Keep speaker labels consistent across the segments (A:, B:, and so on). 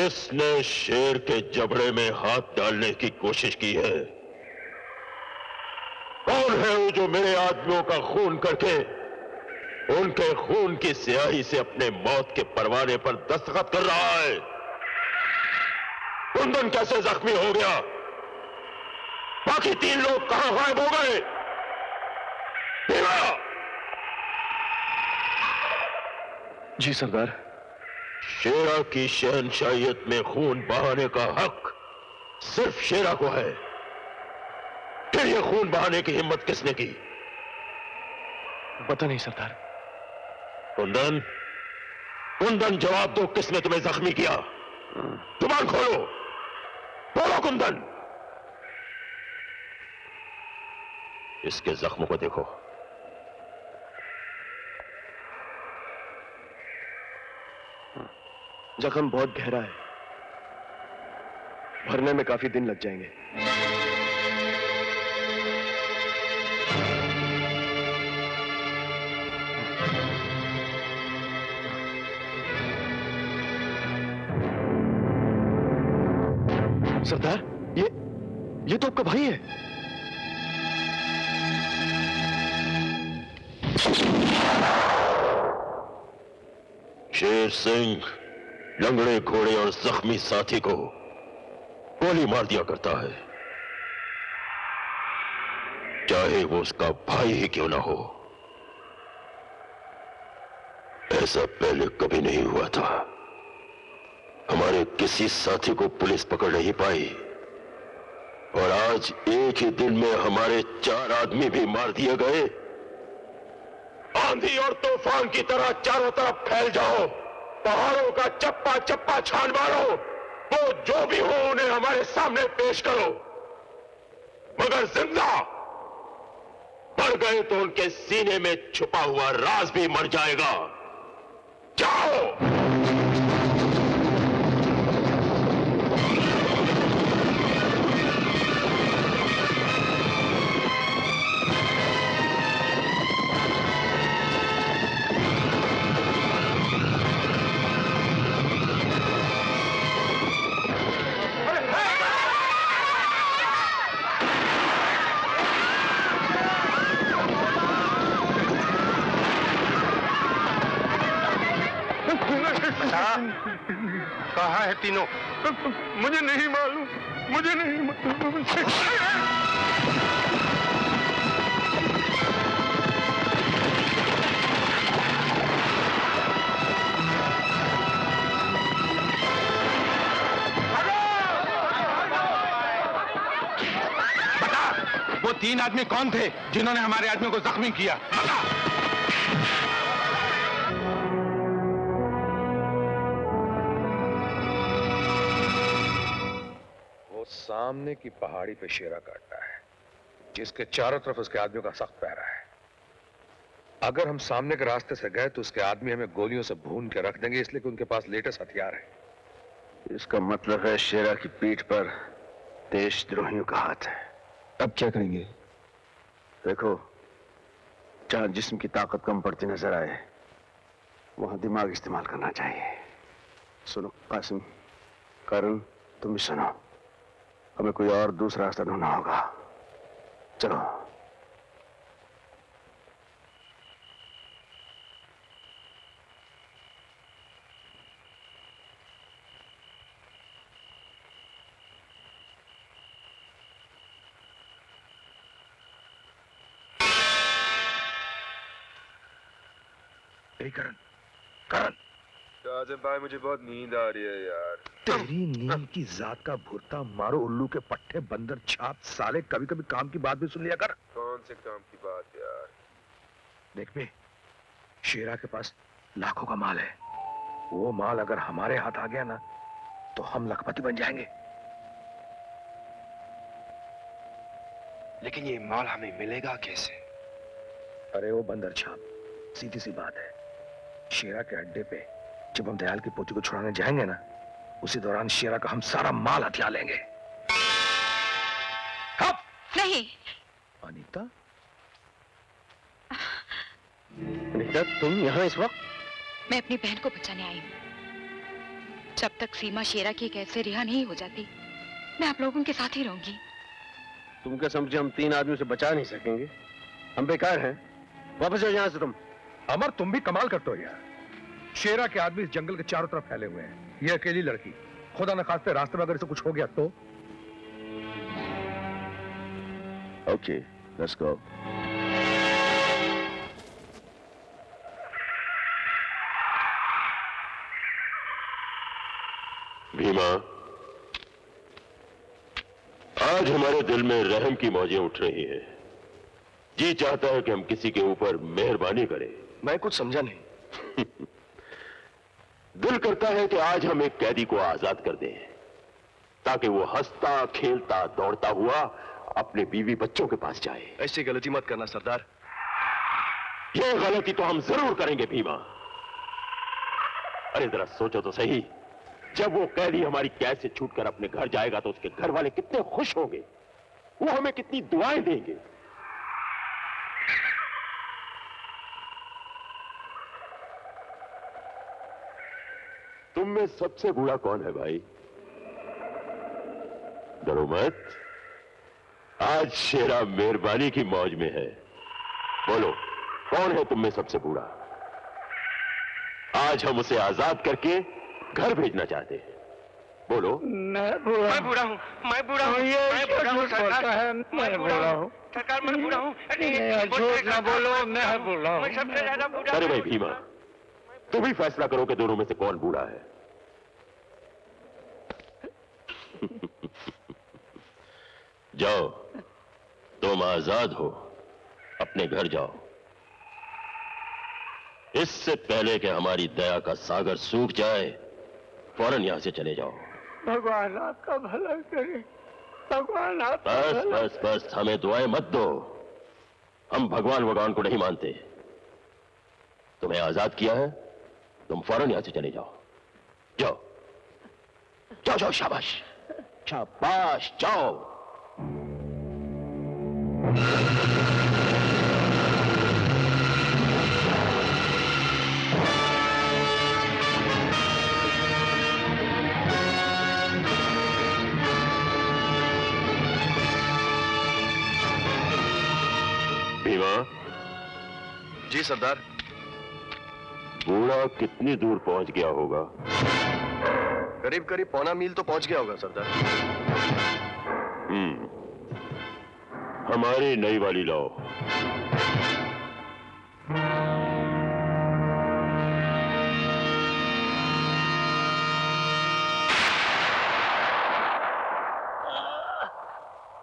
A: किसने शेर के जबड़े में हाथ डालने की कोशिश की है? कौन है वो जो मेरे आदमियों का खून करके उनके खून की स्याही से अपने मौत के परवाने पर दस्तखत कर रहा है? कुंदन कैसे जख्मी हो गया? बाकी 3 लोग कहां गायब हो गए?
B: जी सरदार।
A: शेरा की शहनशाहियत में खून बहाने का हक सिर्फ शेरा को है। फिर ये खून बहाने की हिम्मत किसने की?
B: पता नहीं सरदार।
A: कुंदन, कुंदन जवाब दो, किसने तुम्हें जख्मी किया? जुबान खोलो, बोलो कुंदन। इसके जख्मों को देखो।
B: जख्म बहुत गहरा है, भरने में काफी दिन लग जाएंगे। सरदार, ये तो आपका भाई है।
A: शेर सिंह लंगड़े घोड़े और जख्मी साथी को गोली मार दिया करता है, चाहे वो उसका भाई ही क्यों ना हो। ऐसा पहले कभी नहीं हुआ था। हमारे किसी साथी को पुलिस पकड़ नहीं पाई और आज एक ही दिन में हमारे 4 आदमी भी मार दिए गए। आंधी और तूफान की तरह चारों तरफ फैल जाओ, पहाड़ों का चप्पा चप्पा छान मारो, वो जो भी हो उन्हें हमारे सामने पेश करो, मगर जिंदा। मर गए तो उनके सीने में छुपा हुआ राज भी मर जाएगा। जाओ।
C: कहाँ है तीनों?
D: मुझे नहीं मालूम, मुझे नहीं मालूम।
C: बता, वो 3 आदमी कौन थे जिन्होंने हमारे आदमियों को जख्मी किया? बता।
E: सामने की पहाड़ी पे शेरा काटता है, जिसके चारों तरफ उसके आदमियों का सख्त पहरा है। अगर हम सामने के रास्ते से गए तो उसके आदमी हमें गोलियों से भून के रख देंगे, इसलिए कि उनके पास लेटेस्ट हथियार है।
B: इसका मतलब है शेरा की पीठ पर देशद्रोहियों का हाथ है। अब क्या करेंगे? देखो, जहां जिस्म की ताकत कम पड़ती नजर आए वहां दिमाग इस्तेमाल करना चाहिए। सुनो कासिम, करण, तुम भी सुनो। हमें कोई और दूसरा रास्ता ढूंढना होगा। चलो।
E: करण, करण।
F: आजम भाई, मुझे बहुत नींद आ रही है यार।
E: तेरी नींद की जात का भुरता मारो उल्लू के पट्टे बंदर छाप साले, कभी कभी काम की बात भी सुन लिया कर।
F: कौन से काम की बात यार?
E: देख बे, शेरा के पास लाखों का माल है। वो माल अगर हमारे हाथ आ गया ना तो हम लखपति बन जाएंगे।
F: लेकिन ये माल हमें मिलेगा कैसे?
E: अरे वो बंदर छाप, सीधी सी बात है। शेरा के अड्डे पे जब हम दयाल की पोती को छुड़ाने जाएंगे ना, उसी दौरान शेरा का हम सारा माल हथिया लेंगे।
G: नहीं।
E: अनीता, अनीता, तुम यहाँ इस वक्त?
G: मैं अपनी बहन को बचाने आई हूँ। जब तक सीमा शेरा की कैद से रिहा नहीं हो जाती, मैं आप लोगों के साथ ही रहूंगी।
B: तुम क्या समझे हम 3 आदमियों से बचा नहीं सकेंगे? हम बेकार हैं। वापस जाओ यहाँ से तुम।
E: अमर, तुम भी कमाल करते हो यार। शेरा के आदमी इस जंगल के चारों तरफ फैले हुए हैं। ये अकेली लड़की, खुदा न खास्ते रास्ते में अगर इसे कुछ हो गया तो?
B: Okay, let's go.
A: भीमा, आज हमारे दिल में रहम की मौजें उठ रही हैं। जी चाहता है कि हम किसी के ऊपर मेहरबानी करें।
B: मैं कुछ समझा नहीं।
A: दिल करता है कि आज हम एक कैदी को आजाद कर दें, ताकि वो हंसता खेलता दौड़ता हुआ अपने बीवी बच्चों के पास जाए।
B: ऐसी गलती मत करना सरदार।
A: ये गलती तो हम जरूर करेंगे भीमा। अरे जरा सोचो तो सही, जब वो कैदी हमारी कैद से छूटकर अपने घर जाएगा तो उसके घर वाले कितने खुश होंगे, वो हमें कितनी दुआएं देंगे। तुम में सबसे बूढ़ा कौन है भाई? डरो मत, आज शेरा मेहरबानी की मौज में है। बोलो, कौन है तुम में सबसे बूढ़ा? आज हम उसे आजाद करके घर भेजना चाहते हैं। बोलो।
D: मैं बूढ़ा हूँ, मैं बूढ़ा हूँ, मैं बूढ़ा हूँ सरकार, मैं बूढ़ा हूँ सरकार, मैं बूढ़ा हूँ। झूठ ना बोलो, मैं बूढ़ा हूँ, मैं सबसे ज्यादा बूढ़ा।
A: अरे भाई भीमा, तुम ही फैसला करो कि दोनों में से कौन बूढ़ा है। जाओ, तुम आजाद हो, अपने घर जाओ। इससे पहले कि हमारी दया का सागर सूख जाए, फौरन यहां से चले जाओ।
D: भगवान आपका भला करे, भगवान आपका
A: बस
D: भला।
A: बस बस, हमें दुआएं मत दो। हम भगवान भगवान को नहीं मानते। तुम्हें आजाद किया है, तुम फौरन यहां से चले जाओ। जाओ जाओ जाओ, शाबाश शाबाश, जाओ। भीमा।
B: जी सरदार।
A: बूढ़ा कितनी दूर पहुंच गया होगा?
B: करीब करीब 1.25 मील तो पहुंच गया होगा सरदार।
A: हमारी नई वाली लाओ।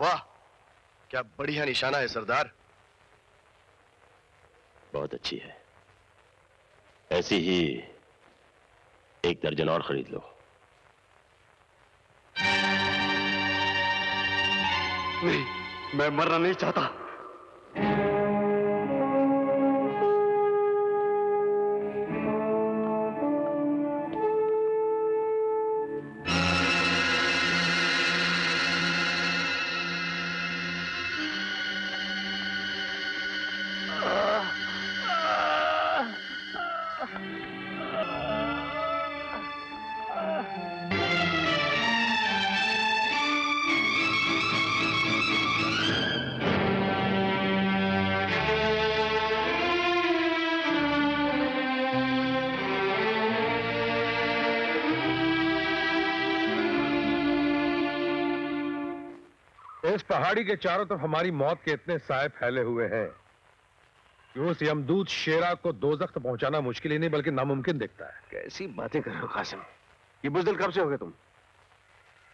B: वाह, क्या बढ़िया निशाना है सरदार।
A: बहुत अच्छी है, ऐसी ही 1 दर्जन और खरीद लो।
B: नहीं, मैं मरना नहीं चाहता।
E: इस पहाड़ी के चारों तरफ हमारी मौत के इतने साए फैले हुए हैं कि उस यमदूत शेरा को दोज़ख तक पहुंचाना मुश्किल ही नहीं बल्कि नामुमकिन दिखता है।
B: कैसी बातें कर रहे हो कासिम? ये बुज़दिल कब से हो गए तुम?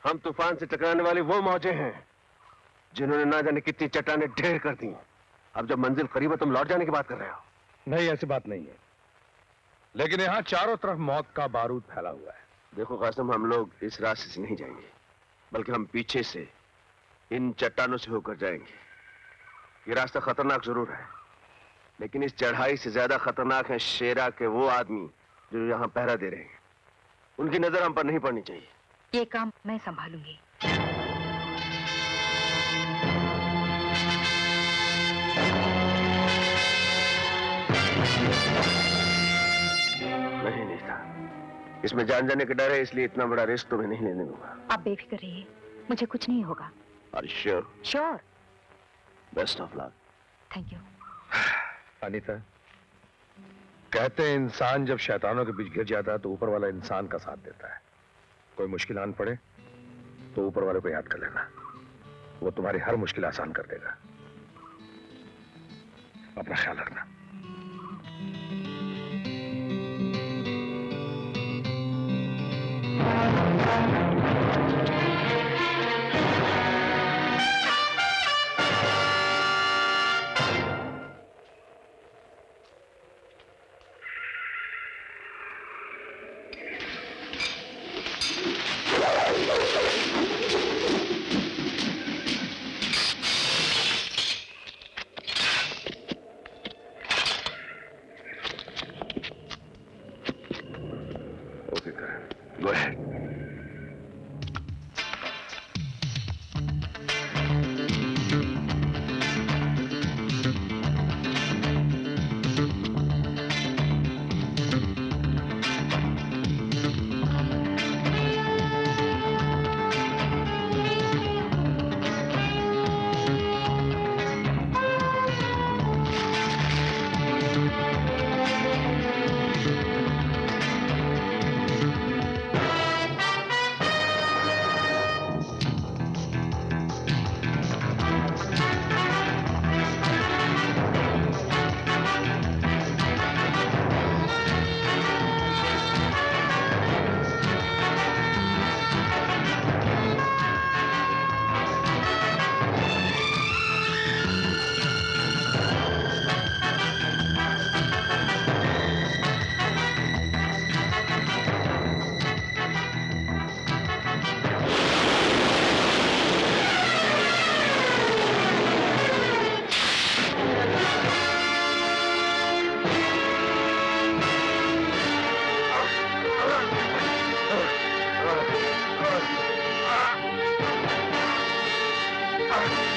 B: हम तूफान से टकराने वाली वो मौजें हैं जिन्होंने ना जाने कितनी चट्टानें ढेर कर दी। अब जब मंजिल करीब है तुम लौट जाने की बात कर रहे हो?
E: नहीं, ऐसी बात नहीं है, लेकिन यहाँ चारों तरफ मौत का बारूद फैला हुआ है।
B: देखो कासिम, हम लोग इस रास्ते से नहीं जाएंगे, बल्कि हम पीछे से इन चट्टानों से होकर जाएंगे। ये रास्ता खतरनाक जरूर है, लेकिन इस चढ़ाई से ज्यादा खतरनाक है शेरा के वो आदमी जो यहाँ पहरा दे रहे हैं। उनकी नजर हम पर नहीं पड़नी चाहिए।
G: ये काम मैं संभालूंगी।
B: नहीं नीता, इसमें जान जाने का डर है, इसलिए इतना बड़ा रिस्क तो मैं नहीं लेने दूंगा।
H: आप बेफिक्र रहिए, मुझे कुछ नहीं होगा।
B: Are you sure?
H: Sure.
B: Best of luck.
H: Thank you.
E: Anita, कहते हैं इंसान जब शैतानों के बीच गिर जाता है तो ऊपर वाला इंसान का साथ देता है। कोई मुश्किल आन पड़े तो ऊपर वाले को याद कर लेना, वो तुम्हारी हर मुश्किल आसान कर देगा। अपना ख्याल रखना।
B: Go ahead.
A: Ah!